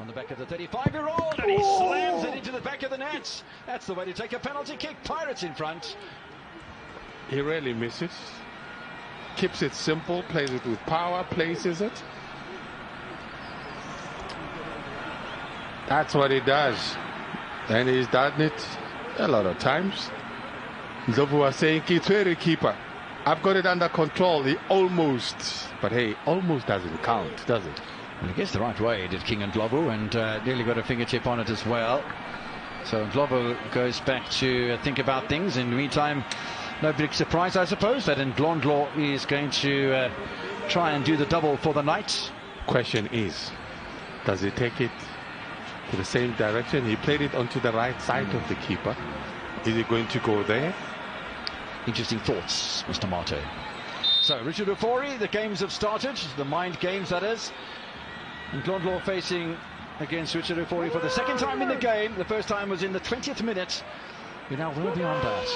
On the back of the 35-year-old, and he slams it into the back of the net. That's the way to take a penalty kick. Pirates in front. He rarely misses. Keeps it simple, plays it with power, places it. That's what he does. And he's done it a lot of times. Ndlovu was saying, Kitweri keeper, I've got it under control. He almost, but hey, almost doesn't count, does it? And he gets the right way, did King Ndlovu, and nearly got a fingertip on it as well. So Ndlovu goes back to think about things. In the meantime, no big surprise, I suppose, that Ndlondlo is going to try and do the double for the night. Question is, does he take it to the same direction? He played it onto the right side of the keeper. Is he going to go there? Interesting thoughts, Mr. Mate. So Richard Ofori, the games have started, the mind games that is. And Ndlondlo facing against Richard Ofori for the second time in the game. The first time was in the 20th minute. We're now well beyond that.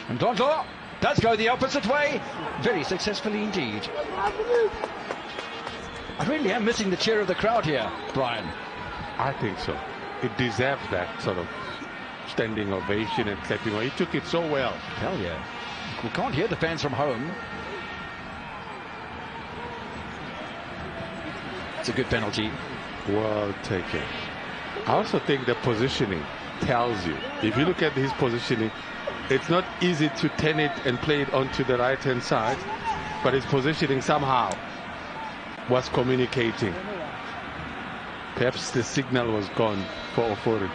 And Ndlondlo does go the opposite way, very successfully indeed. I really am missing the cheer of the crowd here, Brian. I think so. It deserves that sort of standing ovation and clapping. He took it so well. Hell yeah. We can't hear the fans from home. It's a good penalty. Well taken. I also think the positioning tells you. If you look at his positioning, it's not easy to turn it and play it onto the right-hand side, but his positioning somehow was communicating. Perhaps the signal was gone for Ofori.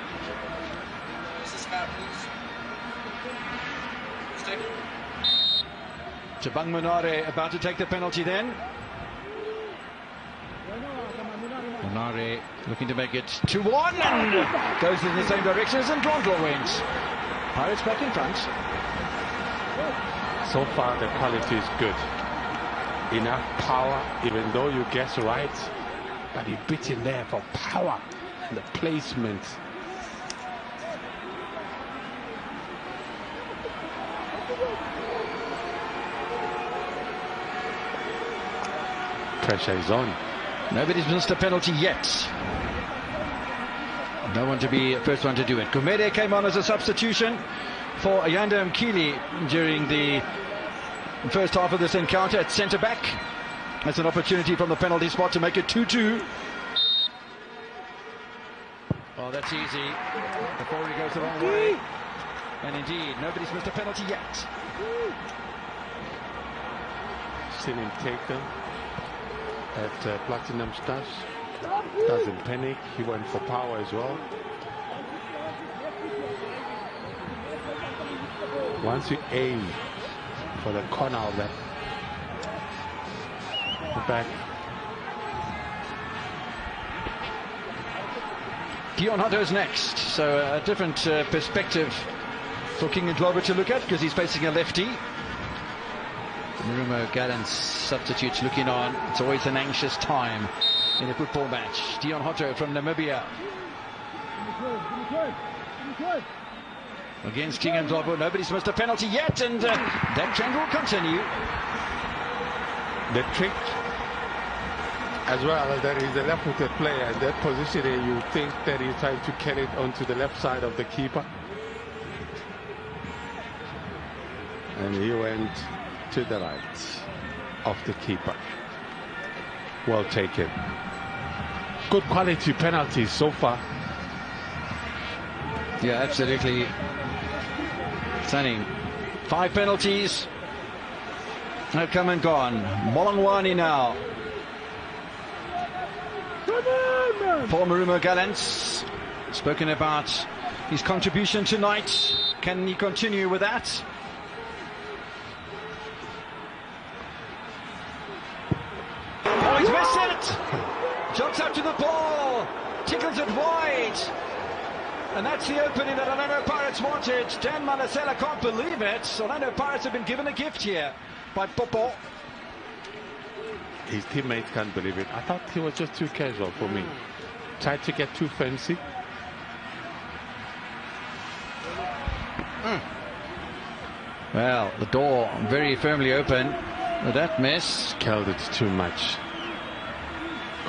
Tabang Munare about to take the penalty then. Munare looking to make it 2-1 and goes in the same direction as Ndlondlo wins. Pirates back in front. So far the quality is good. Enough power, even though you guess right, but he beats in there for power. The placement. Pressure is on. Nobody's missed a penalty yet. No one to be the first one to do it. Gumede came on as a substitution for Ayanda Mkili during the first half of this encounter at centre-back. That's an opportunity from the penalty spot to make it 2-2. Oh, that's easy. Before he goes the wrong way. And indeed, nobody's missed a penalty yet. Seen him take them at Platinum Stars. Doesn't panic. He went for power as well. Once you aim for the corner of that, the back. Dion Hutto's next, so a different perspective for King Ndlovu to look at because he's facing a lefty. Marumo Gallants substitutes looking on. It's always an anxious time in a football match. Dion Hutto from Namibia against King Ndlovu. Nobody's missed a penalty yet, and that trend will continue. The trick as well is that he's a left-footed player, and that positioning, you think that he's trying to carry it onto the left side of the keeper, and he went to the right of the keeper. Well taken. Good quality penalties so far. Yeah, absolutely stunning. 5 penalties have come and gone. Molongwani now for Marumo Gallants. Spoken about his contribution tonight. Can he continue with that? Oh, he's missed it! Jumps up to the ball, tickles it wide. And that's the opening that Orlando Pirates wanted. Dan Manasela can't believe it. Orlando Pirates have been given a gift here by Popo. His teammates can't believe it. I thought he was just too casual for me. Tried to get too fancy. Well, the door very firmly open. That miss. Killed it too much.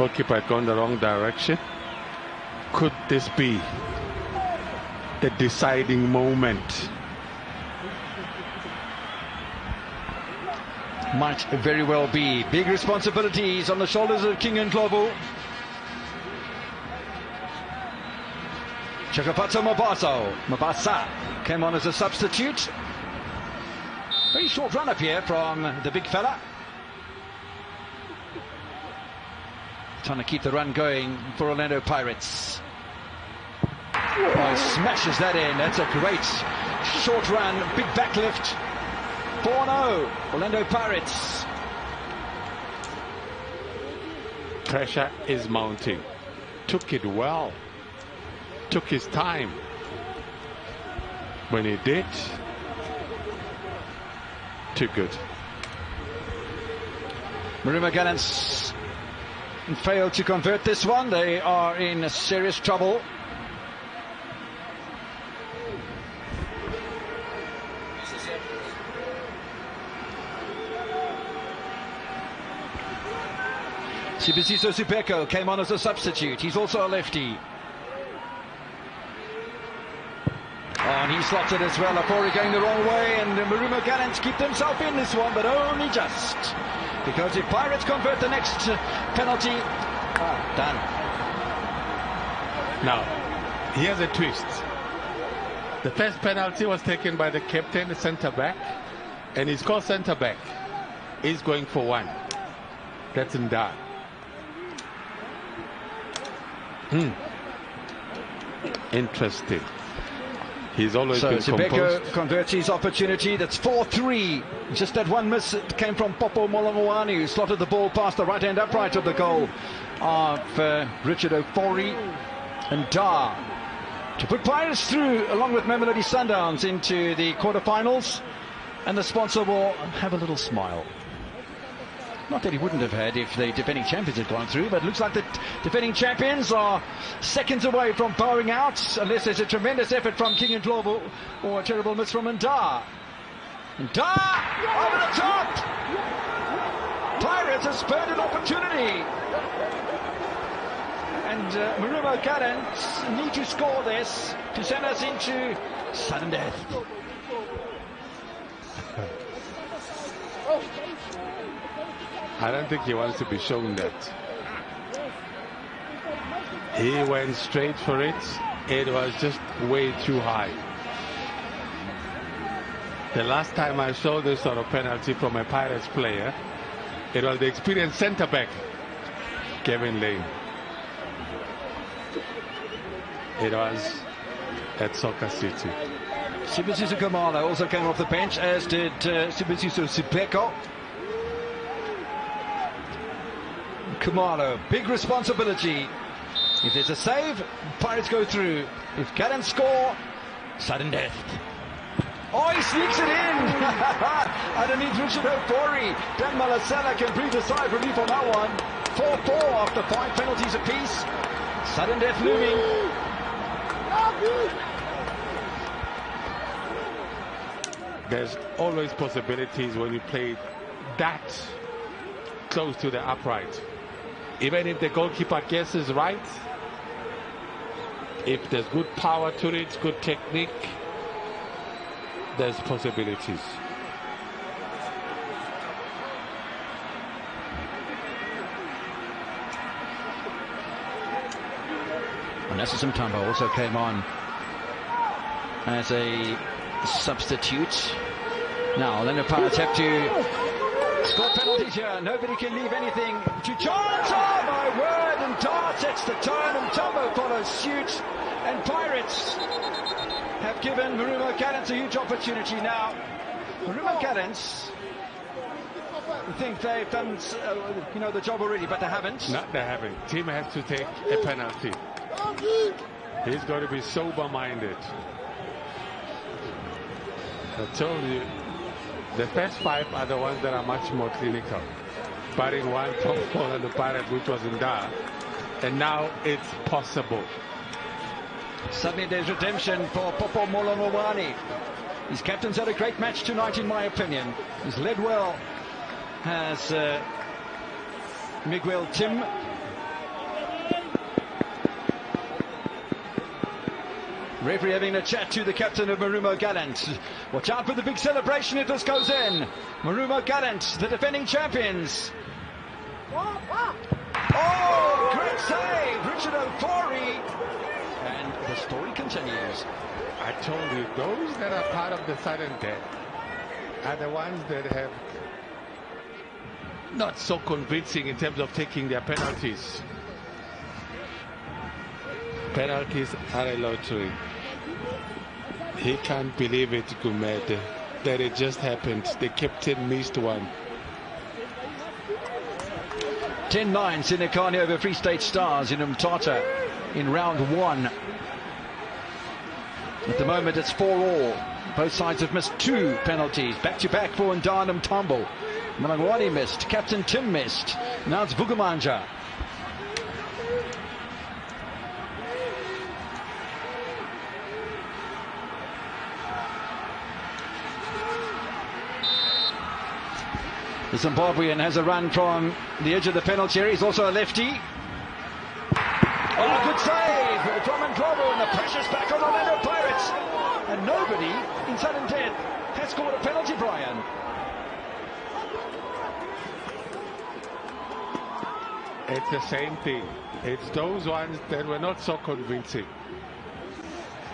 Goalkeeper had gone the wrong direction. Could this be the deciding moment? Might very well be. Big responsibilities on the shoulders of King and Global. Chakapato Mabasa came on as a substitute. Very short run up here from the big fella. Trying to keep the run going for Orlando Pirates. Oh, he smashes that in. That's a great short run, big backlift. 4-0, Orlando Pirates. Pressure is mounting. Took it well. Took his time. When he did, too good. Marumo Gallants failed to convert this one. They are in serious trouble. Sibusiso Supeko came on as a substitute. He's also a lefty. Oh, and he slots it as well. Afori going the wrong way, and the Marumo Gallants keep themselves in this one, but only just. Because if Pirates convert the next penalty, done. Now, here's a twist. The first penalty was taken by the captain, the centre-back, and he's called centre-back. He's going for one. That's Nda. Interesting. He's always been composed. Supeko converts his opportunity. That's 4-3. Just that one miss came from Popo Molongawani, who slotted the ball past the right-hand upright of the goal of Richard Ofori and Dar to put Pirates through, along with Mamelodi Sundowns, into the quarterfinals. And the sponsor will have a little smile. Not that he wouldn't have had if the defending champions had gone through, but it looks like the defending champions are seconds away from bowing out, unless there's a tremendous effort from King and Global or a terrible miss from Ndar. Ndar over the top! Pirates have spurred an opportunity. And Marumo Gallants need to score this to send us into sudden death. I don't think he wants to be shown that. He went straight for it. It was just way too high. The last time I saw this sort of penalty from a Pirates player, it was the experienced centre-back, Kevin Lane. It was at Soccer City. Sibusiso Kamala also came off the bench, as did Sibusiso Supeko. Kumalo, big responsibility. If there's a save, Pirates go through. If Gallants score, sudden death. Oh, he sneaks it in! Underneath Richard Ofori. Dan Malasela can breathe a sigh of relief on that one. 4-4 after 5 penalties apiece. Sudden death looming. There's always possibilities when you play that close to the upright. Even if the goalkeeper guesses right, if there's good power to it, good technique, there's possibilities. Vanessa Simtamba also came on as a substitute. Now, Orlando Pirates have to score penalties here. Nobody can leave anything to chance. Oh my word! And Dar sets the tone, and Tambo follows suit. And Pirates have given Marumo Gallants a huge opportunity now. Marumo Gallants think they've done the job already, but they haven't. No, they haven't. Team has to take a penalty. He's got to be sober-minded. I told you, the first 5 are the ones that are much more clinical. Barring one from Orlando Pirates, which was in Dar, and now it's possible. Suddenly there's redemption for Popo Molongawani. His captain's had a great match tonight, in my opinion. He's led well, has Miguel Tim. Referee having a chat to the captain of Marumo Gallants. Watch out for the big celebration if this goes in. Marumo Gallants, the defending champions. Oh, great save, Richard Ofori. And the story continues. I told you, those that are part of the sudden death are the ones that have not so convincing in terms of taking their penalties. Penalties are a lottery. He can't believe it, Gumede, that it just happened. The captain missed one. 10-9 Senekani over Free State Stars in Umtata in round 1. At the moment it's 4-all. Both sides have missed 2 penalties. Back-to-back for Ndanam Tambo. Malangwani missed. Captain Tim missed. Now it's Vugamanja. The Zimbabwean has a run from the edge of the penalty area. He's also a lefty. Oh, good save from Ndlovu, and the pressure's back on Orlando Pirates. And nobody in sudden death has scored a penalty, Brian. It's the same thing. It's those ones that were not so convincing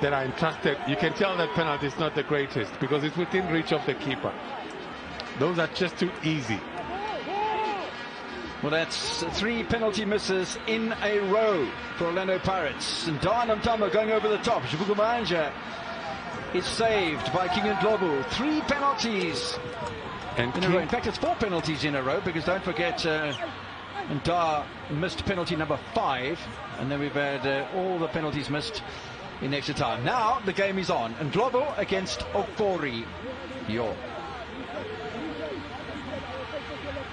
that are entrusted. You can tell that penalty is not the greatest because it's within reach of the keeper. Those are just too easy. Well, that's 3 penalty misses in a row for Orlando Pirates. And Ndanam Tambo going over the top. Vugamanja is saved by King Ndlovu. 3 penalties in a row. In fact, it's 4 penalties in a row because don't forget Nda missed penalty number 5. And then we've had all the penalties missed in extra time. Now the game is on. Ndlovu against Ofori.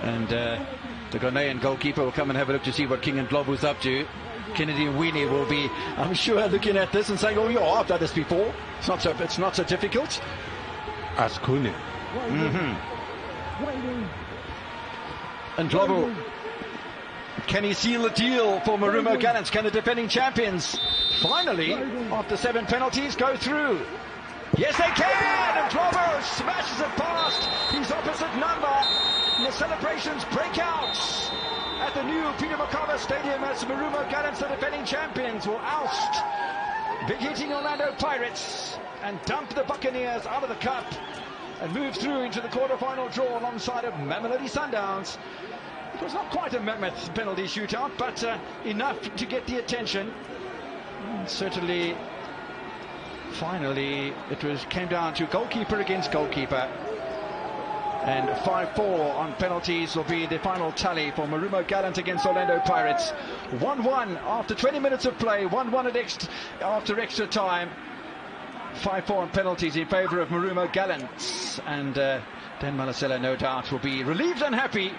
And the Ghanaian goalkeeper will come and have a look to see what King Ndlovu's up to. Kennedy Nwini will be, I'm sure, looking at this and saying, oh, yeah, I've done this before. It's not so difficult. Ask Kune. Ndlovu, can he seal the deal for Marumo Gallants? Can the defending champions finally, after 7 penalties, go through? Yes, they can! And Ndlovu smashes it past his opposite number. And the celebrations break out at the new Peter Makaba Stadium as Marumo Gallants, the defending champions, will oust big-hitting Orlando Pirates and dump the Buccaneers out of the cup and move through into the quarter-final draw alongside of Mamelodi Sundowns. It was not quite a mammoth penalty shootout, but enough to get the attention. And certainly, finally, came down to goalkeeper against goalkeeper. And 5-4 on penalties will be the final tally for Marumo Gallants against Orlando Pirates. 1-1 after 20 minutes of play, 1-1 after extra time. 5-4 on penalties in favour of Marumo Gallants. And Dan Malasela, no doubt, will be relieved and happy.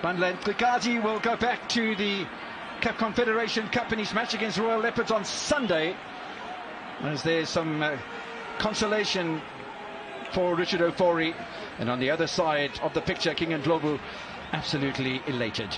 Bandla Ntlikazi will go back to the Cup Confederation Cup in his match against Royal Leopards on Sunday, as there's some consolation for Richard Ofori. And on the other side of the picture, King Ndlovu absolutely elated.